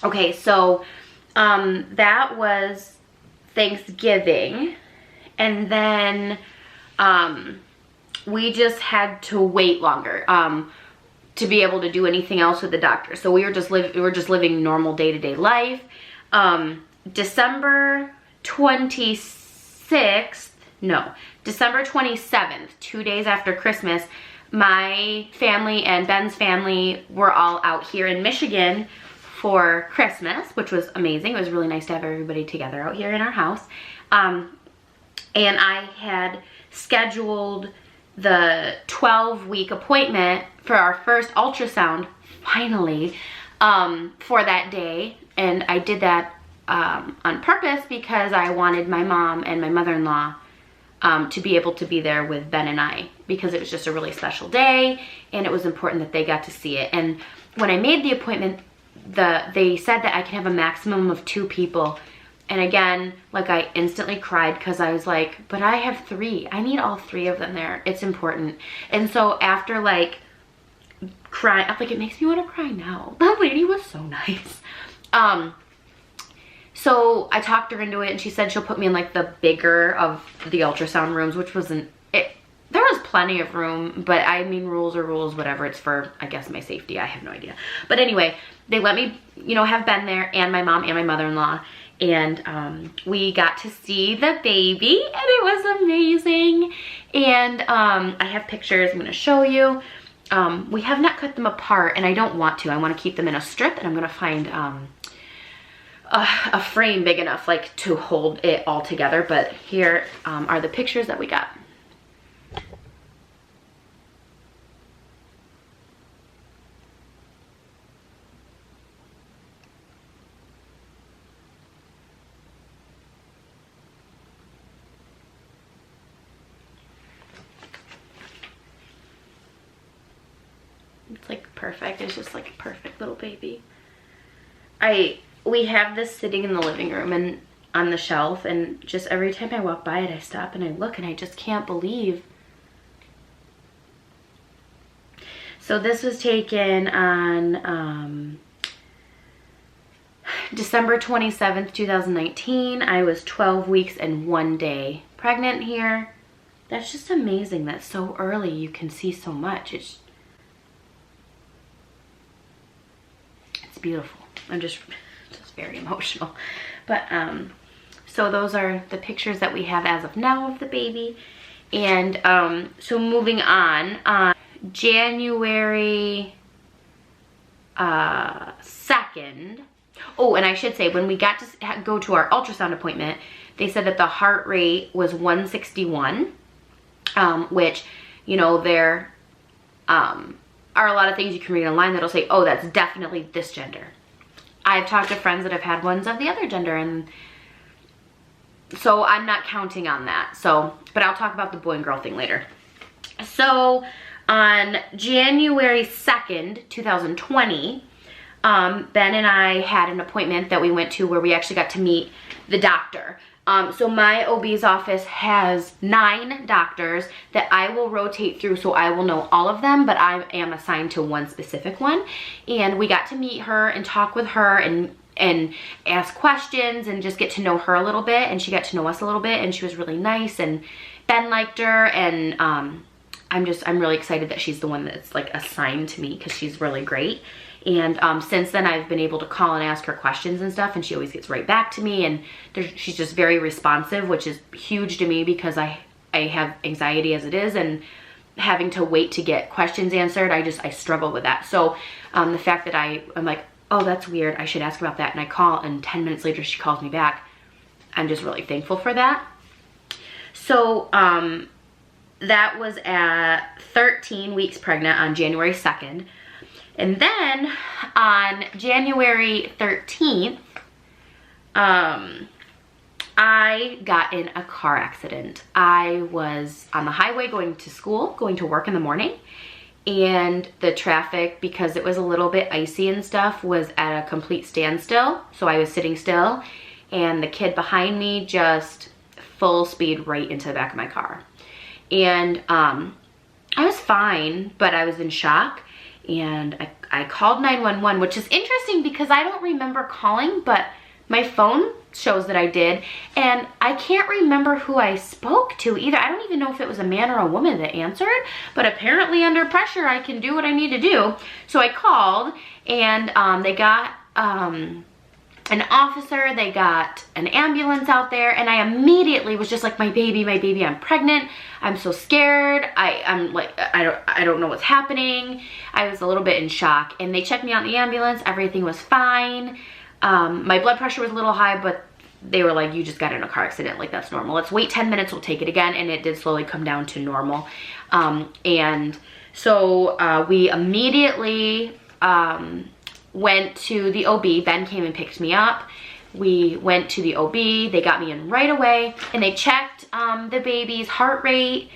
Okay, so that was Thanksgiving, and then we just had to wait longer to be able to do anything else with the doctor. So we were just living normal day-to-day life. December 27th, 2 days after Christmas, my family and Ben's family were all out here in Michigan for Christmas, which was amazing. It was really nice to have everybody together out here in our house. And I had scheduled the 12-week appointment for our first ultrasound, finally, for that day. And I did that on purpose because I wanted my mom and my mother-in-law to be able to be there with Ben and I, because it was just a really special day and it was important that they got to see it. And when I made the appointment, they said that I can have a maximum of 2 people. And again, like, I instantly cried because I was like, but I have 3. I need all 3 of them there. It's important. And so after like crying, like, it makes me want to cry now. That lady was so nice. So I talked her into it, and she said she'll put me in like the bigger of the ultrasound rooms, which wasn't it. There was plenty of room, but I mean, rules are rules, whatever. It's for, I guess, my safety. I have no idea. But anyway, they let me, you know, have Ben there, and my mom and my mother-in-law. And we got to see the baby, and it was amazing. And I have pictures I'm going to show you. We have not cut them apart, and I don't want to. I want to keep them in a strip, and I'm going to find a frame big enough like to hold it all together. But here are the pictures that we got. It's like perfect. It's just like a perfect little baby. We have this sitting in the living room and on the shelf, and just every time I walk by it, I stop and I look, and I just can't believe. So this was taken on December 27th, 2019. I was 12 weeks and 1 day pregnant here. That's just amazing that so early you can see so much. It's beautiful. I'm just very emotional. But so those are the pictures that we have as of now of the baby. And so moving on, January 2nd. Oh, and I should say, when we got to go to our ultrasound appointment, they said that the heart rate was 161, which, you know, there are a lot of things you can read online that'll say, oh, that's definitely this gender. I've talked to friends that have had ones of the other gender, and so I'm not counting on that. So, but I'll talk about the boy and girl thing later. So on January 2nd, 2020, Ben and I had an appointment that we went to where we actually got to meet the doctor. So my OB's office has 9 doctors that I will rotate through, so I will know all of them, but I am assigned to one specific one. And we got to meet her and talk with her and ask questions and just get to know her a little bit, and she got to know us a little bit, and she was really nice, and Ben liked her, and I'm really excited that she's the one that's like assigned to me, because she's really great. And since then, I've been able to call and ask her questions and stuff, and she always gets right back to me, and she's just very responsive, which is huge to me because I have anxiety as it is, and having to wait to get questions answered, I struggle with that. So the fact that I'm like, oh, that's weird, I should ask about that, and I call, and 10 minutes later she calls me back, I'm just really thankful for that. So that was at 13 weeks pregnant on January 2nd. And then on January 13th, I got in a car accident. I was on the highway going to work in the morning, and the traffic, because it was a little bit icy and stuff, was at a complete standstill. So I was sitting still, and the kid behind me just full speed right into the back of my car. And I was fine, but I was in shock. And I called 911, which is interesting because I don't remember calling, but my phone shows that I did, and I can't remember who I spoke to either. I don't even know if it was a man or a woman that answered, but apparently under pressure I can do what I need to do. So I called, and they got an officer, they got an ambulance out there, and I immediately was just like, my baby, I'm pregnant, I'm so scared, I'm like, I don't know what's happening. I was a little bit in shock, and they checked me out in the ambulance, everything was fine. My blood pressure was a little high, but they were like, you just got in a car accident, like that's normal. Let's wait 10 minutes, we'll take it again, and it did slowly come down to normal. And so we immediately went to the OB. Ben came and picked me up. We went to the OB, they got me in right away, and they checked the baby's heart rate.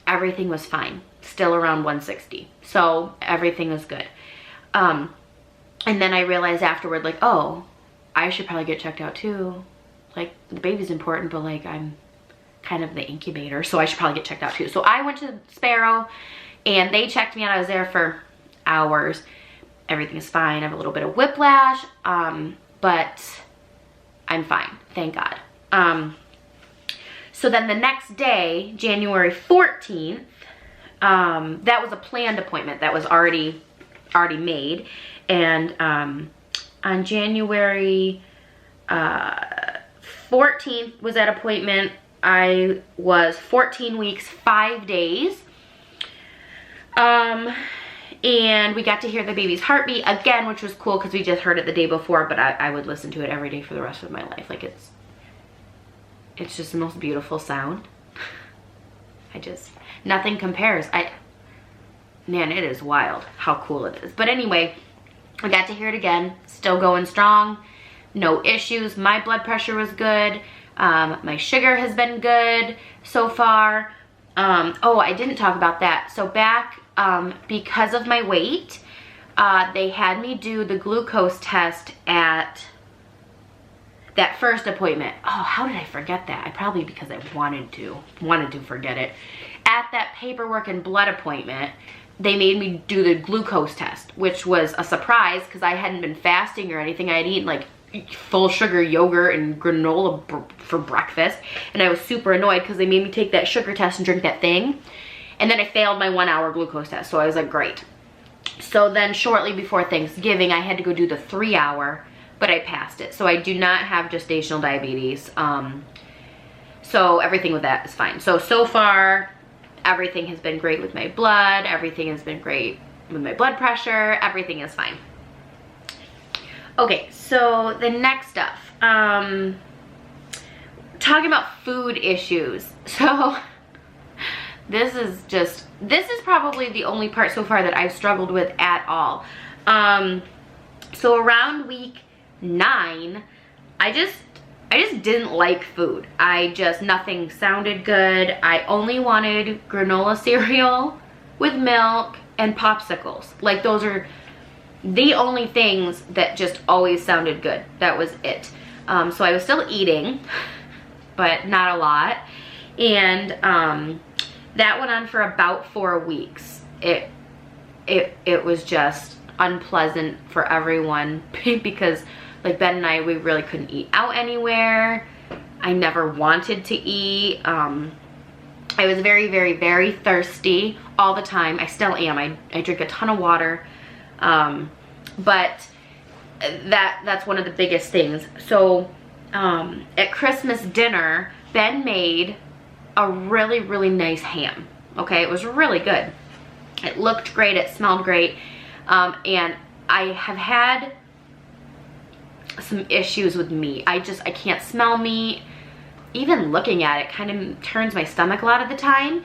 Everything was fine, still around 160. So everything was good. And then I realized afterward, like, oh, I should probably get checked out too. Like, the baby's important, but like, I'm kind of the incubator, so I should probably get checked out too. So I went to Sparrow, and they checked me out. I was there for hours. Everything is fine. I have a little bit of whiplash, but I'm fine, thank God. So then the next day, January 14th, that was a planned appointment that was already made. And on January 14th was that appointment. I was 14 weeks, 5 days. And we got to hear the baby's heartbeat again, which was cool because we just heard it the day before, but I would listen to it every day for the rest of my life. Like, it's just the most beautiful sound. Nothing compares. Man, it is wild how cool it is. But anyway, I got to hear it again, still going strong, no issues. My blood pressure was good. My sugar has been good so far. Oh, I didn't talk about that. So back, because of my weight, they had me do the glucose test at that first appointment. Oh, how did I forget that? I probably, because I wanted to forget it. At that paperwork and blood appointment, they made me do the glucose test, which was a surprise because I hadn't been fasting or anything. I had eaten like full sugar yogurt and granola for breakfast, and I was super annoyed because they made me take that sugar test and drink that thing, and then I failed my 1 hour glucose test. So I was like, great. So then shortly before Thanksgiving, I had to go do the 3 hour, but I passed it. So I do not have gestational diabetes. So everything with that is fine. So far, everything has been great with my blood. Everything has been great with my blood pressure. Everything is fine. Okay, so the next stuff. Talking about food issues. So this is probably the only part so far that I've struggled with at all. So around week 9, I just didn't like food. Nothing sounded good. I only wanted granola cereal with milk and popsicles. Like, those are the only things that just always sounded good. That was it. So I was still eating, but not a lot. And that went on for about 4 weeks. It was just unpleasant for everyone because, like, Ben and I, we really couldn't eat out anywhere. I never wanted to eat. I was very, very, very thirsty all the time. I still am. I drink a ton of water. But that's one of the biggest things. So at Christmas dinner, Ben made a really, really nice ham. Okay, it was really good. It looked great, it smelled great. And I have had some issues with meat. I can't smell meat. Even looking at it kind of turns my stomach a lot of the time.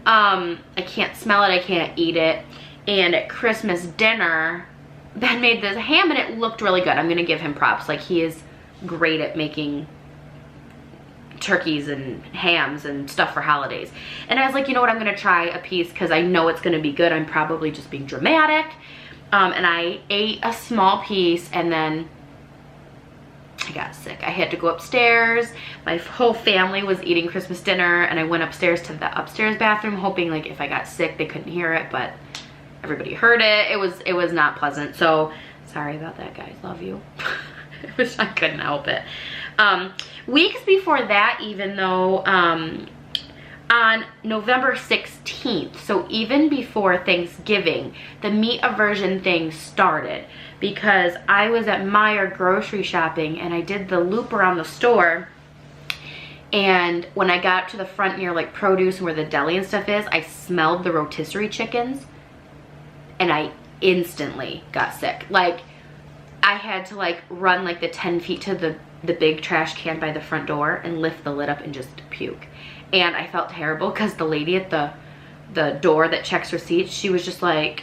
I can't smell it, I can't eat it. And at Christmas dinner, Ben made this ham and it looked really good. I'm gonna give him props. Like, he is great at making turkeys and hams and stuff for holidays. And I was like, you know what, I'm gonna try a piece because I know it's gonna be good. I'm probably just being dramatic. And I ate a small piece and then I got sick. I had to go upstairs. My whole family was eating Christmas dinner and I went upstairs to the upstairs bathroom hoping, like, if I got sick they couldn't hear it, but Everybody heard it. It was not pleasant. So sorry about that, guys. Love you. I couldn't help it. Weeks before that, even though, on November 16th, so even before Thanksgiving, the meat aversion thing started because I was at Meijer grocery shopping and I did the loop around the store. And when I got to the front near like produce and where the deli and stuff is, I smelled the rotisserie chickens and I instantly got sick. Like, I had to like run like the 10 feet to the big trash can by the front door and lift the lid up and just puke. And I felt terrible because the lady at the door that checks receipts, she was just like,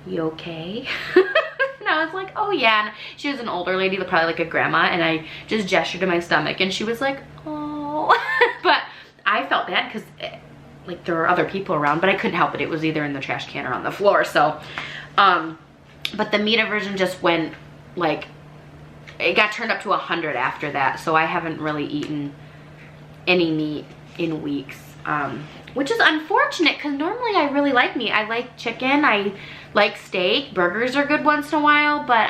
you okay? And I was like, oh yeah. And she was an older lady, probably like a grandma, and I just gestured to my stomach and she was like, oh. But I felt bad because like there were other people around, but I couldn't help it. It was either in the trash can or on the floor. So, but the meat aversion just went like, it got turned up to 100 after that. So I haven't really eaten any meat in weeks, which is unfortunate because normally I really like meat. I like chicken, I like steak, burgers are good once in a while, but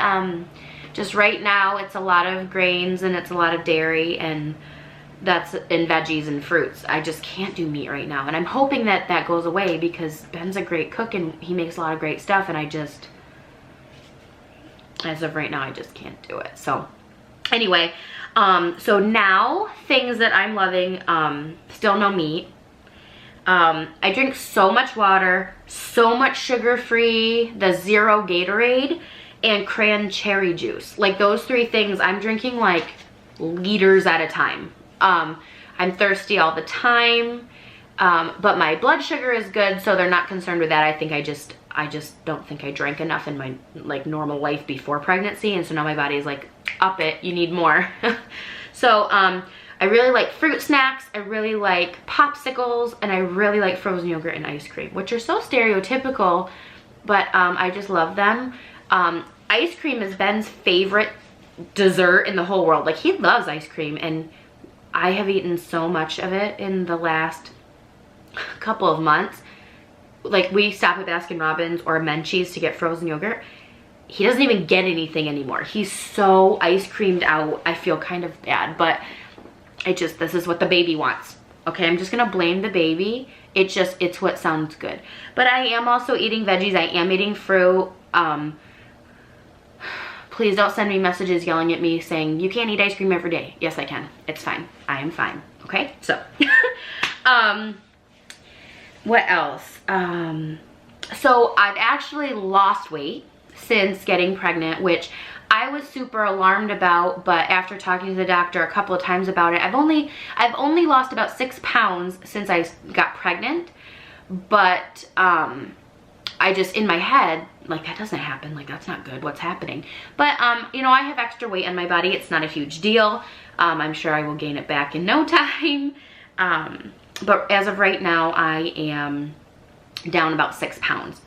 just right now it's a lot of grains and it's a lot of dairy and veggies and fruits. I just can't do meat right now, and I'm hoping that that goes away because Ben's a great cook and he makes a lot of great stuff, and I just, as of right now, I just can't do it. So anyway, so now things that I'm loving, still no meat. I drink so much water, so much sugar-free, the zero Gatorade, and cran cherry juice. Like those three things, I'm drinking like liters at a time. I'm thirsty all the time, but my blood sugar is good, so they're not concerned with that. I think I just don't think I drank enough in my like normal life before pregnancy, and so now my body is like, up it, you need more. So I really like fruit snacks, I really like popsicles, and I really like frozen yogurt and ice cream, which are so stereotypical, but I just love them. Ice cream is Ben's favorite dessert in the whole world. Like, he loves ice cream, and I have eaten so much of it in the last couple of months. Like, we stop at Baskin Robbins or Menchie's to get frozen yogurt. He doesn't even get anything anymore. He's so ice creamed out. I feel kind of bad, but this is what the baby wants. Okay, I'm just gonna blame the baby. It's what sounds good. But I am also eating veggies. I am eating fruit. Please don't send me messages yelling at me saying, you can't eat ice cream every day. Yes, I can. It's fine. I am fine. Okay, so. What else? So I've actually lost weight since getting pregnant, which I was super alarmed about, but after talking to the doctor a couple of times about it, I've only lost about 6 pounds since I got pregnant, but I just, in my head, like, that doesn't happen, like, that's not good, what's happening? But you know, I have extra weight in my body. It's not a huge deal. I'm sure I will gain it back in no time. But as of right now, I am down about 6 pounds.